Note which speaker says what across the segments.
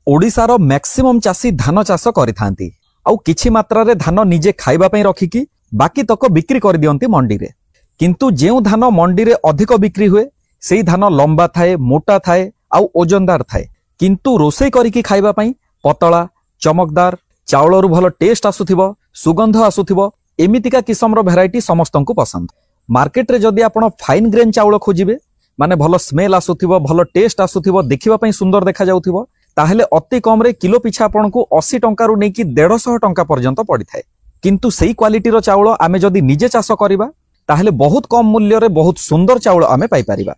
Speaker 1: ओडिशार मैक्सिमम चाषी धान चाष करिथांती आउ किछि मात्रा रे धान निजे खाइबा पई रखिकी बाकी तक बिक्री कर दियंती मंडी रे। किंतु जेउ धान मंडी रे अधिक बिक्री हुए सेही धान लंबा थाए, मोटा थाए आउ ओजनदार थाए। किंतु रोषेई करिकी खाइबा पई पतला चमकदार चाउलरू भल टेस्ट आसुथिबो, सुगंध आसुथिबो, एमितिका किसमर भेराइटी समस्तंकु पसंद। मार्केट रे जदि आपण फाइन ग्रेन चाउल खोजिबे माने भल स्मेल आसुथिबो, भल टेस्ट आसुथिबो, देखिबा पई सुंदर देखा जाउथिबो, ताहले अति कम रे किलो पिछा आपनकु 80 टंका रु नेकी 150 टंका पर्यंत पड़ी थाए। किंतु सेही क्वालिटी रो चाउल आमे जदि निजे चाष करिबा ताहले बहुत कम मूल्य रे बहुत सुंदर चाउल आमे पाई परिबा।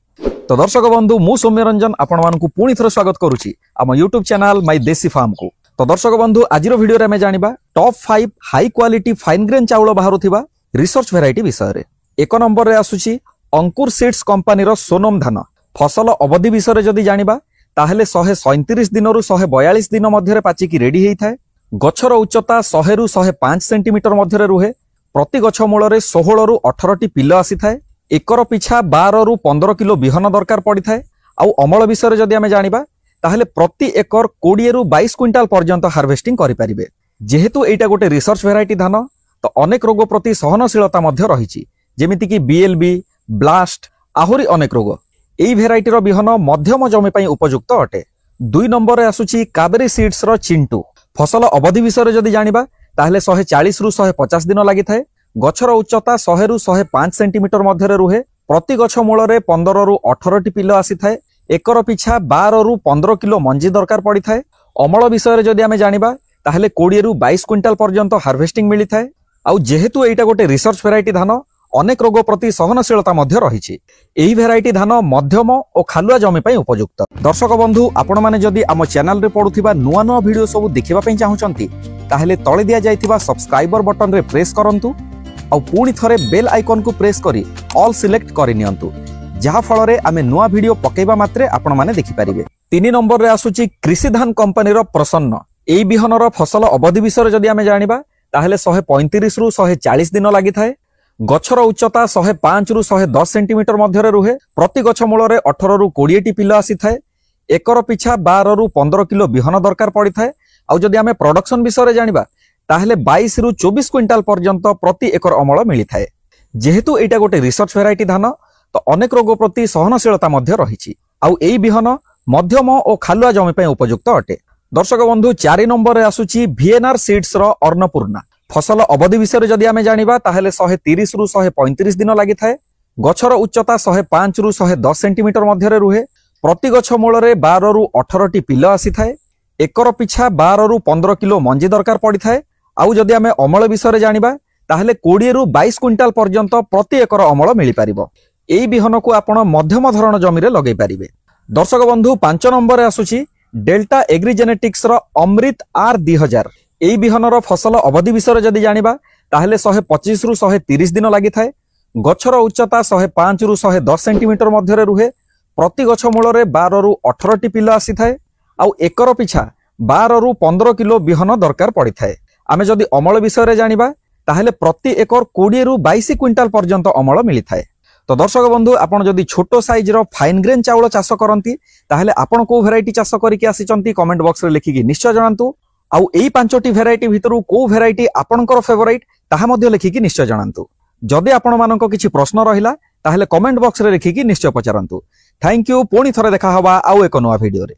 Speaker 1: तो दर्शक बंधु मु सौम्य रंजन आपण मानकु पुणी थर स्वागत करूची आम YouTube channel my Desi farm को। तो दर्शक बंधु आजिरो वीडियो रे आमे जानिबा top 5 high quality fine grain चाउल बाहरुथिबा रिसर्च वेराइटी विषय रे। एक नंबर रे आसुची अंकुर सीड्स कंपनी रो सोनम धान। फसल अवधि विषय रे जदि जानिबा ताहले 137 दिन रु 142 दिन मध्य पाचिकी रेडी हेई थाए। गछर उच्चता 100 रु 105 सेंटीमीटर मध्य रुहे। प्रति गछ मूल रे 16 रु 18 टी पिल आसी थाए। एकर पिछा 12 रु 15 किलो बिहन दरकार पड़ी थाए। आउ अमल विषय जदि आमे जानिबा ताहले प्रति एकर 20 रु 22 क्विंटाल पर्यंत हार्वेस्टिंग करि परिबे। जेहेतु एटा गोटे रिसर्च वेराइटी धान तो अनेक रोग प्रति सहनशीलता मध्य रहिछि, जेमिति कि बीएलबी, ब्लास्ट आहुरी अनेक रोग। एई भेराइटी रो बिहन मध्यम जमी पई उपयुक्त अटे। 2 नंबर रे आसुची कावेरी सीड्स रो चिंटू। फसल अवधि विषय जदि जानिबा ताहले 140 रु 150 दिन लागि थाए। गछर उच्चता 100 रु 105 सेंटीमीटर मध्य रुहे। प्रति गछ मूल रे 15 रु 18 टी पिल आसी थाए। एकर पिछा 12 रु 15 किलो मंजी दरकार पड़ी थाए। अमल विषय जदि आमे जानिबा ताहले 20 रु 22 क्विंटाल पर्यंत हार्वेस्टिंग मिली थाए। आउ जेहेतु एटा गोटे रिसर्च वेराइटी धान अनेक रोग प्रति सहनशीलता मध्य रहिछि। एही भेराइटी धान मध्यम और खालुआ जमी पई उपयुक्त। दर्शक बंधु आपण माने जदि आम चैनल रे पडुथिबा नुआ नुआ वीडियो सब देखिबा पई चाहुचंती ताहले तळे दिया जायथिबा सब्सक्राइबर बटन रे प्रेस करंतु और पुणी थरे बेल आइकन को प्रेस करी ऑल सिलेक्ट करि नियंतु, जहा फल रे आमे नुआ वीडियो पकेबा मात्रे आपण माने देखि परिबे। 3 नंबर रे आसुची कृषि धान कंपनी रो प्रसन्न। एई बिहनर फसल अवधि विषय जदि आमे जानिबा ताहले 135 रु 140 दिन लागि थाए। गछर उच्चता 105 रु 110 सेंटीमीटर मध्य रुहे। प्रति गछ मूल रे 18 रु 20 टी पिल आसी थाए। एकर पिछा 12 रु 15 किलो बिहन दरकार पड़ी थाए। आउ जदि आमे प्रोडक्शन विषय जानिबा ताहले 22 रु 24 क्विंटाल पर्यंत प्रति एकर अमल मिली थाए। जेहेतु एटा गोटे रिसर्च वेराइटी धान तो अनेक रोग प्रति सहनशीलता मध्य रहिछि। आउ एई बिहन मध्यम और खालुआ जमी पई उपयुक्त अटे। दर्शक बंधु 4 नंबर रे आसुची वीएनआर सीड्स रो अन्नपूर्णा। फसल अवधि विषय जदि आमे जानिबा ताहले 130 रु 135 दिन लागि थाए। गछर उच्चता 105 रु 110 सेंटीमीटर मध्य रुहे। प्रति गछ मूल रे 12 रु 18 टी पिल आसी थाए। एकर पिछा 12 रु 15 किलो मंजी दरकार पड़ी थाए। आउ जदि आमे अमल विषय जानिबा ताहले 20 रु 22 क्विंटाल पर्यंत प्रति एकर अमल मिली परिबो। एई बिहन को आपण मध्यम धरण जमी रे लगै परिबे। दर्शक बंधु 5 नंबर रे आसुची डेल्टा एग्रीजेनेटिक्स रो अमृत आर 2000। एई बिहनर फसल अवधि विषय जदि जानिबा ताहले 125 रु 130 दिन लागि थाए। गछर उच्चता 105 रु 110 सेंटीमीटर मध्य रुहे। प्रति गछ मूल रे 12 रु 18 टी पिल आसी थाए। आउ एकर पिछा 12 रु 15 किलो बिहन दरकार पड़ी थाए। आमे जदि अमल विषय जानिबा ताहले प्रति एकर 20 रु 22 क्विंटाल पर्यंत अमल मिली थाए। तो दर्शक बंधु आपण जदि छोटो साइज रो फाइन ग्रेन चाउल चाष करंती ताहले आपण को भेराइटी चाष करिके आसीचंती कमेंट बॉक्स रे लिखिकी निश्चय जणांतु। आउ एई 5टी भेराइटी भितरु को भेराइटी आपणकर फेवरेट ताहा मध्ये लिखिकी निश्चय जणांतु। जदि आपण मानको किछि प्रश्न रहिला ताहले कमेंट बॉक्स रे लिखिकी निश्चय पचारंतु। Thank you. पुणी थरे देखा हबा आउ एक नवा वीडियो रे।